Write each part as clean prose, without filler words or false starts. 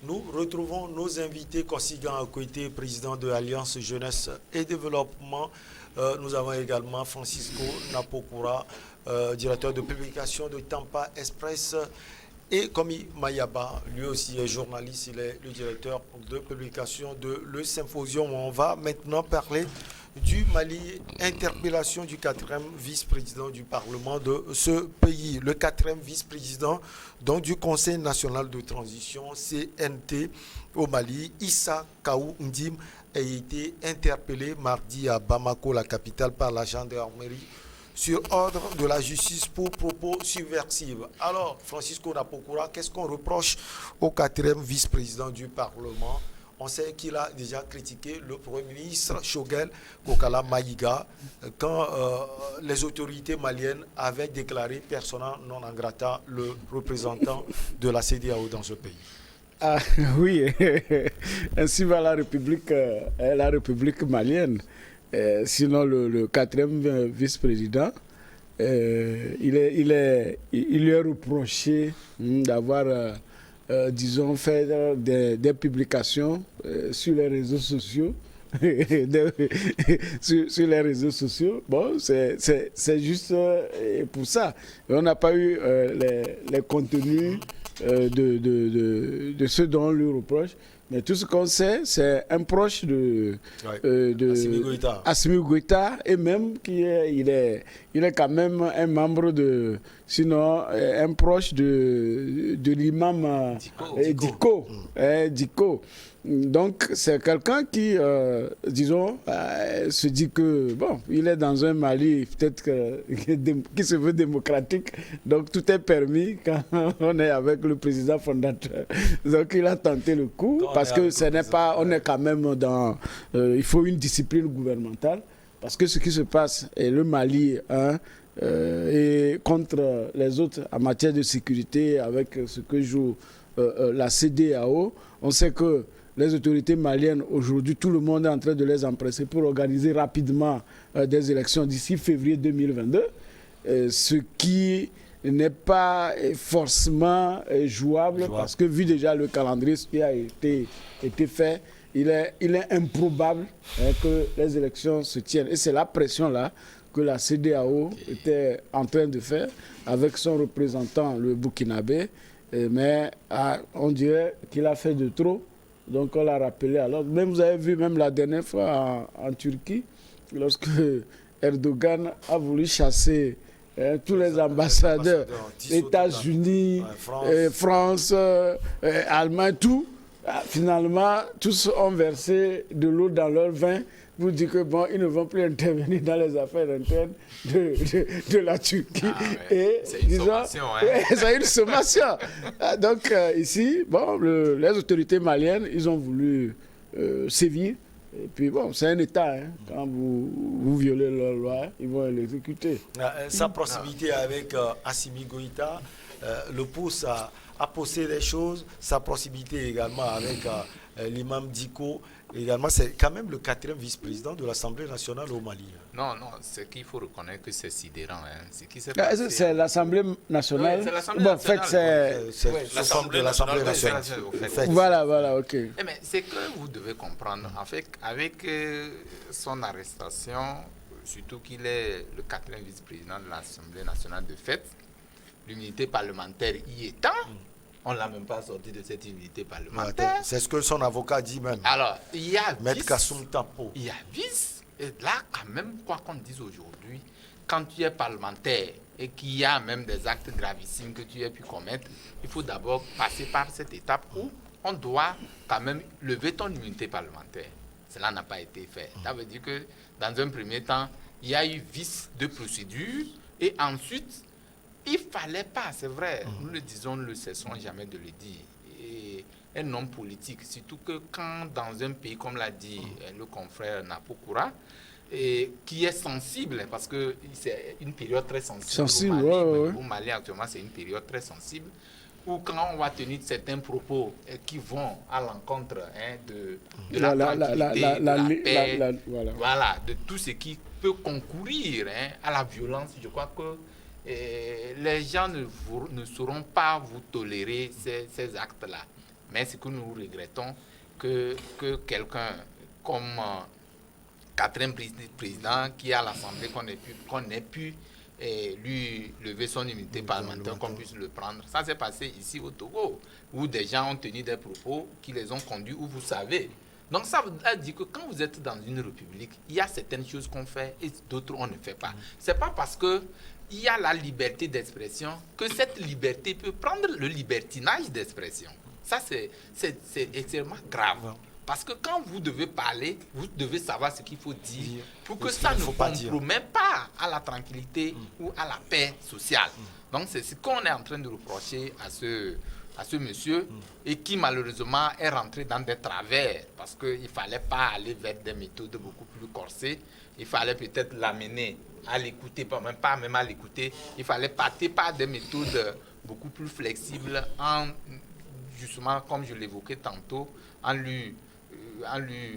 Nous retrouvons nos invités, Kosigan Akoité, président de l'Alliance Jeunesse et Développement. Nous avons également Francisco Napokura, directeur de publication de Tampa Express, et Komi Mayaba, lui aussi est journaliste, il est le directeur de publication de Le Symposium. On va maintenant parler du Mali, interpellation du quatrième vice-président du Parlement de ce pays. Le quatrième vice-président donc, du Conseil national de transition, CNT, au Mali, Issa Kaou Ndim, a été interpellé mardi à Bamako, la capitale, par la gendarmerie sur ordre de la justice pour propos subversifs. Alors, Francisco Napokura, qu'est-ce qu'on reproche au quatrième vice-président du Parlement? On sait qu'il a déjà critiqué le Premier ministre Choguel Kokala Maïga quand les autorités maliennes avaient déclaré persona non grata le représentant de la CEDEAO dans ce pays. Ah, oui, ainsi va la République malienne. Sinon, le quatrième vice-président, il lui est reproché d'avoir, disons, fait des publications sur les réseaux sociaux. sur les réseaux sociaux. Bon, c'est juste pour ça. On n'a pas eu les contenus de ce dont on lui reproche. Mais tout ce qu'on sait, c'est un proche de Assimi Goïta, et même il est quand même un membre de, sinon un proche de l'imam Diko. Donc c'est quelqu'un qui, disons, se dit que, bon, il est dans un Mali peut-être qui se veut démocratique, donc tout est permis quand on est avec le président fondateur. Donc il a tenté le coup, parce que ce n'est pas, on est quand même dans, il faut une discipline gouvernementale, parce que ce qui se passe, et le Mali, et contre les autres en matière de sécurité, avec ce que joue la CEDEAO, on sait que les autorités maliennes, aujourd'hui, tout le monde est en train de les empresser pour organiser rapidement des élections d'ici février 2022, ce qui n'est pas forcément jouable, parce que vu déjà le calendrier qui a été fait, il est improbable que les élections se tiennent. Et c'est la pression-là que la CEDEAO était en train de faire avec son représentant, le Burkinabé, mais on dirait qu'il a fait de trop. Donc on l'a rappelé. Alors, même vous avez vu, même la dernière fois en Turquie, lorsque Erdogan a voulu chasser tous les ambassadeurs, États-Unis, France, Allemagne, tout, finalement, tous ont versé de l'eau dans leur vin pour dire que bon, ils ne vont plus intervenir dans les affaires internes de la Turquie. C'est une sommation. C'est une sommation. Donc ici, bon, les autorités maliennes, ils ont voulu sévir. Et puis bon, c'est un État. Quand vous violez leur loi, ils vont l'exécuter. Sa proximité avec Assimi Goïta le pousse à poser des choses. Sa proximité également avec l'imam Diko. Également, c'est quand même le quatrième vice-président de l'Assemblée nationale au Mali. Non, ce qu'il faut reconnaître que c'est sidérant. C'est l'Assemblée nationale. Oui, c'est l'Assemblée nationale. C'est l'Assemblée nationale. Voilà, ok. Mais c'est que vous devez comprendre, en fait, avec son arrestation, surtout qu'il est le quatrième vice-président de l'Assemblée nationale de fait, l'unité parlementaire y étant, on ne l'a même pas sorti de cette unité parlementaire. C'est ce que son avocat dit même. Alors, il y a Maître Kassoum Tapo. Il y a vice. Et là, quand même, quoi qu'on dise aujourd'hui, quand tu es parlementaire et qu'il y a même des actes gravissimes que tu as pu commettre, il faut d'abord passer par cette étape où on doit quand même lever ton immunité parlementaire. Cela n'a pas été fait. Ça veut dire que, dans un premier temps, il y a eu vice de procédure et ensuite, il ne fallait pas, c'est vrai, nous le disons, nous ne cessons jamais de le dire. Et un homme politique, surtout que quand dans un pays, comme l'a dit le confrère Napokura, qui est sensible, parce que c'est une période très sensible au Mali, au Mali actuellement c'est une période très sensible, où quand on va tenir certains propos qui vont à l'encontre de la tranquillité, de la paix, voilà, de tout ce qui peut concourir à la violence, je crois que les gens ne sauront pas vous tolérer ces actes-là. Mais ce que nous regrettons, que quelqu'un comme Catherine Président, qui est à l'Assemblée, qu'on ait pu lui lever son immunité parlementaire, qu'on puisse le prendre. Ça s'est passé ici au Togo, où des gens ont tenu des propos qui les ont conduits où vous savez. Donc ça veut dire que quand vous êtes dans une république, il y a certaines choses qu'on fait et d'autres on ne fait pas. C'est pas parce que il y a la liberté d'expression que cette liberté peut prendre le libertinage d'expression. Ça, c'est extrêmement grave. Parce que quand vous devez parler, vous devez savoir ce qu'il faut dire pour que ça ne compromet pas à la tranquillité ou à la paix sociale. Donc, c'est ce qu'on est en train de reprocher à ce monsieur et qui, malheureusement, est rentré dans des travers parce qu'il ne fallait pas aller vers des méthodes beaucoup plus corsées. Il fallait peut-être l'amener à l'écouter, pas même à l'écouter. Il fallait partir par des méthodes beaucoup plus flexibles en, justement, comme je l'évoquais tantôt, en lui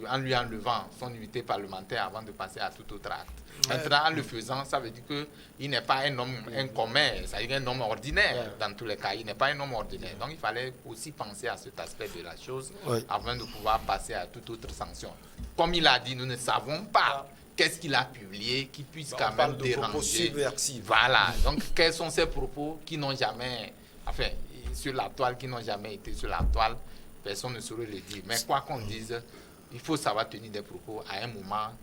enlevant son immunité parlementaire avant de passer à tout autre acte. Maintenant, en le faisant, ça veut dire qu'il n'est pas un homme incommun, c'est-à-dire un homme ordinaire. Dans tous les cas, il n'est pas un homme ordinaire. Donc, il fallait aussi penser à cet aspect de la chose avant de pouvoir passer à toute autre sanction. Comme il a dit, nous ne savons pas qu'est-ce qu'il a publié qui puisse quand même déranger. Voilà. Donc, quels sont ces propos qui n'ont jamais, enfin, sur la toile, qui n'ont jamais été sur la toile? Personne ne saurait le dire. Mais quoi qu'on dise, il faut savoir tenir des propos à un moment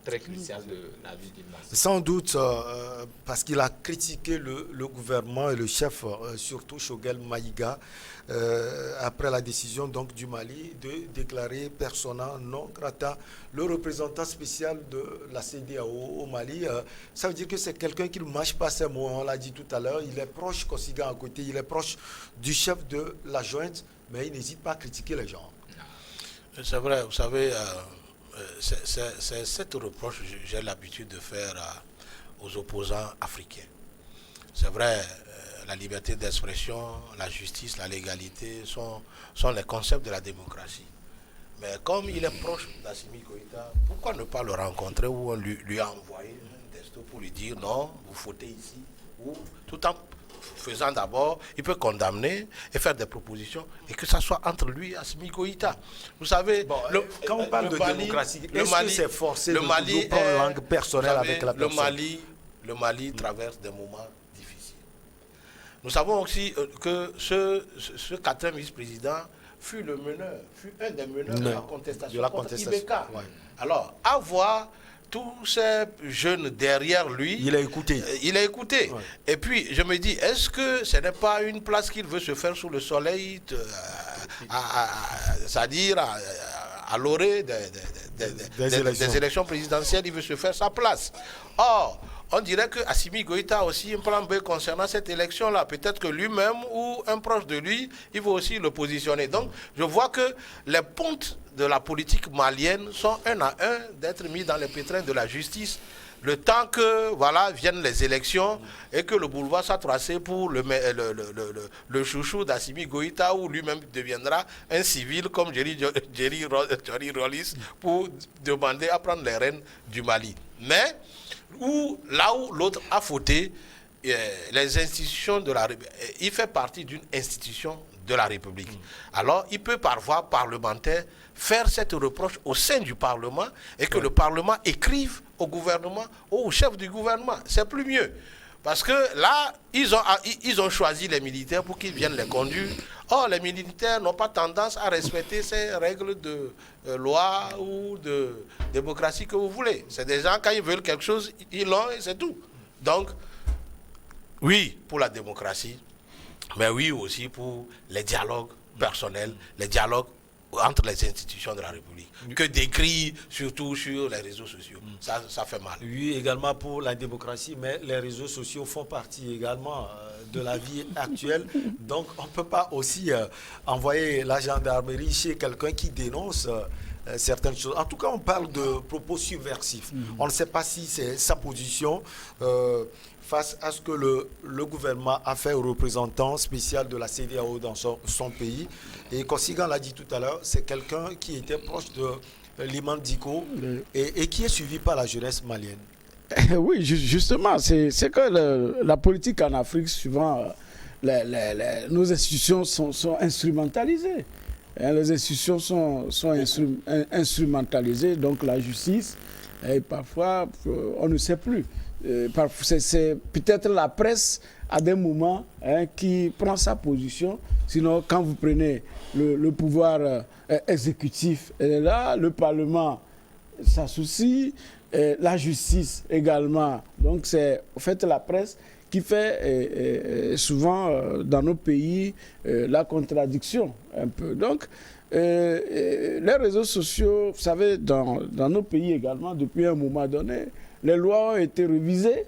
très crucial de la vie d'une nation. Sans doute parce qu'il a critiqué le gouvernement et le chef, surtout Choguel Maïga, après la décision donc, du Mali de déclarer persona non grata le représentant spécial de la CEDEAO au Mali. Ça veut dire que c'est quelqu'un qui ne mâche pas ses mots. On l'a dit tout à l'heure, il est proche, Kosiga à côté, il est proche du chef de la junte, mais il n'hésite pas à critiquer les gens. C'est vrai, vous savez, c'est cette reproche que j'ai l'habitude de faire aux opposants africains. C'est vrai, la liberté d'expression, la justice, la légalité sont les concepts de la démocratie. Mais comme il est proche d'Assimi Goïta, pourquoi ne pas le rencontrer ou lui envoyer un texto pour lui dire non, vous fautez ici, ou tout en faisant d'abord, il peut condamner et faire des propositions et que ça soit entre lui et Assimi Goïta. Vous savez, quand on parle de démocratie, est-ce que c'est forcé de prendre langue personnelle avec la personne? Le Mali traverse des moments difficiles. Nous savons aussi que ce quatrième vice-président fut un des meneurs de la contestation contre Ibeka. Ouais. Alors, avoir tous ces jeunes derrière lui, il a écouté. Ouais. Et puis, je me dis, est-ce que ce n'est pas une place qu'il veut se faire sous le soleil, c'est-à-dire à l'orée des élections présidentielles, il veut se faire sa place. Or, on dirait que Assimi Goïta a aussi un plan B concernant cette élection-là. Peut-être que lui-même ou un proche de lui, il va aussi le positionner. Donc, je vois que les pontes de la politique malienne sont un à un d'être mis dans les pétrins de la justice. Le temps que viennent les élections et que le boulevard soit tracé pour le chouchou d'Assimi Goïta, où lui-même deviendra un civil comme Jerry Rollis pour demander à prendre les rênes du Mali. Mais là où l'autre a fauté, les institutions de la République, il fait partie d'une institution de la République. Alors, il peut par voie parlementaire faire cette reproche au sein du Parlement et que le Parlement écrive au gouvernement ou au chef du gouvernement. C'est plus mieux. Parce que là, ils ont choisi les militaires pour qu'ils viennent les conduire. Or, les militaires n'ont pas tendance à respecter ces règles de loi ou de démocratie que vous voulez. C'est des gens, quand ils veulent quelque chose, ils l'ont et c'est tout. Donc, oui, pour la démocratie, mais oui aussi pour les dialogues personnels, les dialogues entre les institutions de la République. Que des cris, surtout sur les réseaux sociaux. Ça fait mal. Oui, également pour la démocratie, mais les réseaux sociaux font partie également de la vie actuelle. Donc, on ne peut pas aussi envoyer la gendarmerie chez quelqu'un qui dénonce certaines choses. En tout cas, on parle de propos subversifs. On ne sait pas si c'est sa position face à ce que le gouvernement a fait au représentant spécial de la CEDEAO dans son pays. Et Kosigan l'a dit tout à l'heure, c'est quelqu'un qui était proche de Liman Diko et qui est suivi par la jeunesse malienne. Oui, justement, c'est que la politique en Afrique, souvent, nos institutions sont instrumentalisées. les institutions sont instrumentalisées, donc la justice, et parfois, on ne sait plus. C'est peut-être la presse, à des moments, qui prend sa position. Sinon, quand vous prenez le pouvoir exécutif, elle est là, le Parlement s'associe, la justice également. Donc, c'est en fait la presse qui fait souvent dans nos pays la contradiction un peu. Donc, les réseaux sociaux, vous savez, dans nos pays également, depuis un moment donné, les lois ont été révisées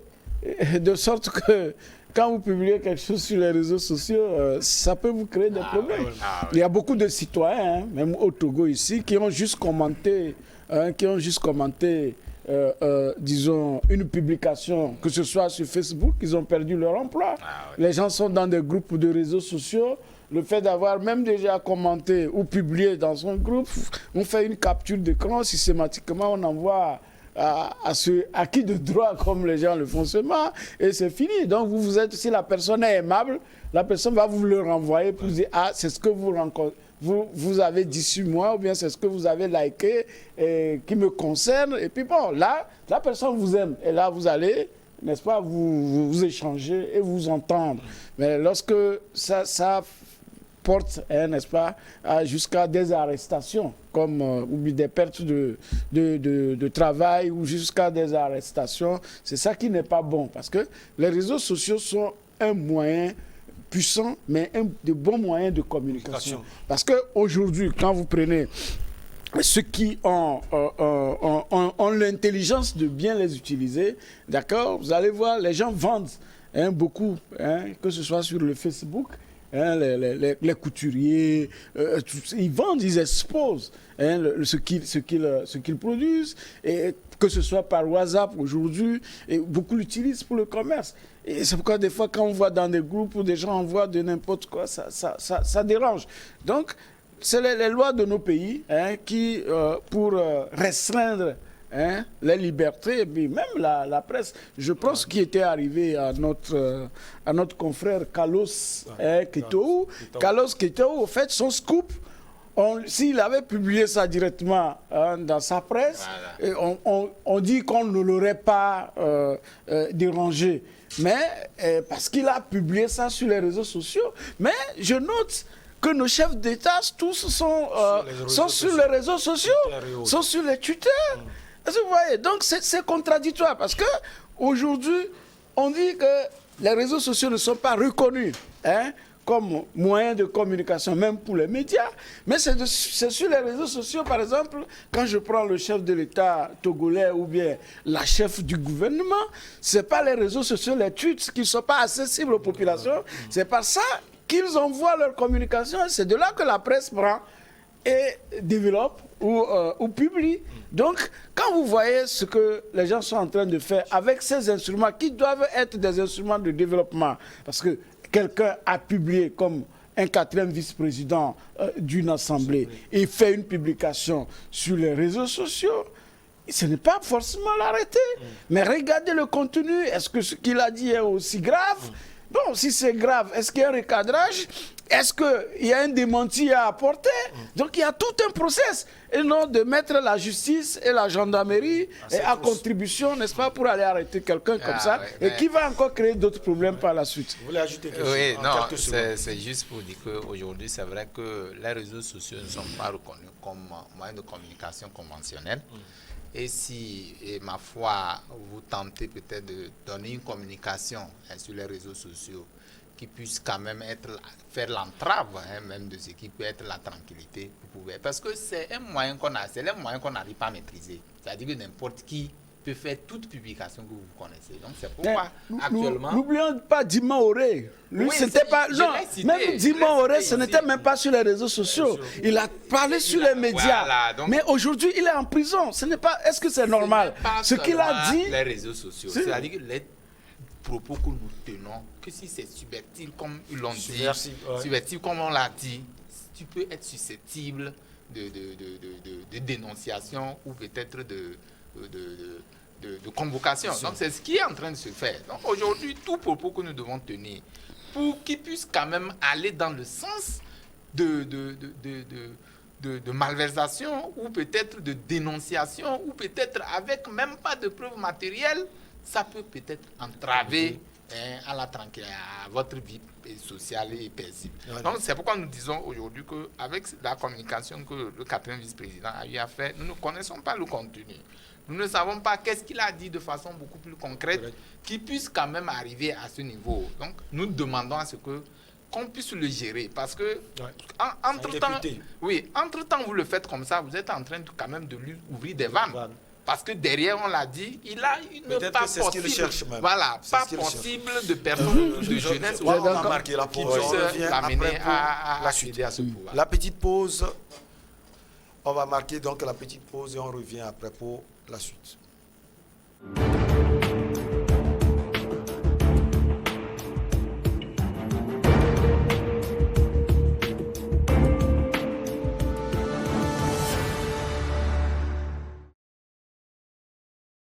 de sorte que quand vous publiez quelque chose sur les réseaux sociaux, ça peut vous créer des problèmes. Il y a beaucoup de citoyens, même au Togo ici, qui ont juste commenté, disons, une publication, que ce soit sur Facebook, ils ont perdu leur emploi. Les gens sont dans des groupes de réseaux sociaux. Le fait d'avoir même déjà commenté ou publié dans son groupe, on fait une capture d'écran, systématiquement on envoie à qui de droit, comme les gens le font seulement, et c'est fini. Donc vous êtes, si la personne est aimable, la personne va vous le renvoyer pour dire, ah, c'est ce que vous avez dit sur moi, ou bien c'est ce que vous avez liké et qui me concerne. Et puis bon, là, la personne vous aime. Et là, vous allez, n'est-ce pas, vous échanger et vous entendre. Mais lorsque ça porte, n'est-ce pas, jusqu'à des arrestations, comme ou des pertes de travail, ou jusqu'à des arrestations, c'est ça qui n'est pas bon. Parce que les réseaux sociaux sont un moyen puissant, mais de bons moyens de communication. Parce qu'aujourd'hui, quand vous prenez ceux qui ont l'intelligence de bien les utiliser, d'accord, vous allez voir, les gens vendent beaucoup, que ce soit sur le Facebook, les couturiers, ils vendent, ils exposent ce qu'ils produisent, et que ce soit par WhatsApp aujourd'hui, et beaucoup l'utilisent pour le commerce. Et c'est pourquoi des fois, quand on voit dans des groupes où des gens envoient de n'importe quoi, ça dérange. Donc, c'est les lois de nos pays qui, pour restreindre les libertés, et puis même la presse, je pense qu'il était arrivé à notre confrère Carlos Ketou. Carlos Ketou, au fait, son scoop, s'il avait publié ça directement dans sa presse, voilà, on dit qu'on ne l'aurait pas dérangé. Mais parce qu'il a publié ça sur les réseaux sociaux. Mais je note que nos chefs d'État, tous sont sur les réseaux sociaux, sont sur les Twitter. Vous voyez, donc c'est contradictoire parce qu'aujourd'hui, on dit que les réseaux sociaux ne sont pas reconnus comme moyen de communication, même pour les médias. Mais c'est sur les réseaux sociaux, par exemple, quand je prends le chef de l'État togolais ou bien la chef du gouvernement, ce n'est pas les réseaux sociaux, les tweets qui ne sont pas accessibles aux populations. C'est par ça qu'ils envoient leur communication. C'est de là que la presse prend et développe ou publie. Donc, quand vous voyez ce que les gens sont en train de faire avec ces instruments qui doivent être des instruments de développement, parce que quelqu'un a publié comme un 4e vice-président d'une assemblée et fait une publication sur les réseaux sociaux, ce n'est pas forcément l'arrêter. Mais regardez le contenu. Est-ce que ce qu'il a dit est aussi grave? Bon, si c'est grave, est-ce qu'il y a un recadrage? Est-ce qu'il y a un démenti à apporter? Donc il y a tout un process. Et non de mettre la justice et la gendarmerie à contribution, n'est-ce pas, pour aller arrêter quelqu'un comme ça, et qui va encore créer d'autres problèmes par la suite. Vous voulez ajouter quelque chose? Oui, non, c'est juste pour dire qu'aujourd'hui, c'est vrai que les réseaux sociaux ne sont pas reconnus comme moyen de communication conventionnel. Et ma foi, vous tentez peut-être de donner une communication sur les réseaux sociaux qui puisse quand même faire l'entrave même de ce qui peut être la tranquillité. Parce que c'est un moyen c'est les moyens qu'on n'arrive pas à maîtriser. C'est-à-dire que n'importe qui peut faire toute publication que vous connaissez. Donc c'est pourquoi actuellement... N'oublions pas Dima Oré. Lui, c'était pas... Non, même Dima Oré, ce n'était même pas sur les réseaux sociaux. Il a parlé sur les médias. Voilà, donc, mais aujourd'hui, il est en prison. Ce n'est pas... Est-ce que c'est normal? Ce qu'il a dit... Les réseaux sociaux. C'est-à-dire que les propos que nous tenons, que si c'est subverti comme ils l'ont dit, subverti comme on l'a dit, tu peux être susceptible de dénonciation ou peut-être de convocation. Donc c'est ce qui est en train de se faire. Donc aujourd'hui, tout propos que nous devons tenir, pour qu'il puisse quand même aller dans le sens de malversation ou peut-être de dénonciation ou peut-être avec même pas de preuves matérielles, ça peut peut-être entraver à la tranquillité, à votre vie sociale et paisible. Donc c'est pourquoi nous disons aujourd'hui qu'avec la communication que le 4e vice-président a eu à faire, nous ne connaissons pas le contenu. Nous ne savons pas qu'est-ce qu'il a dit de façon beaucoup plus concrète qui puisse quand même arriver à ce niveau. Donc nous demandons à ce qu'on puisse le gérer parce que entre-temps vous le faites comme ça, vous êtes en train de, quand même de lui ouvrir des vannes. Parce que derrière, on l'a dit, il a une pas possible, voilà, pas possible de personnes de jeunesse on va marquer la pause. On revient l'amener à accéder à ce pouvoir. La petite pause, on va marquer donc la petite pause et on revient après pour la suite.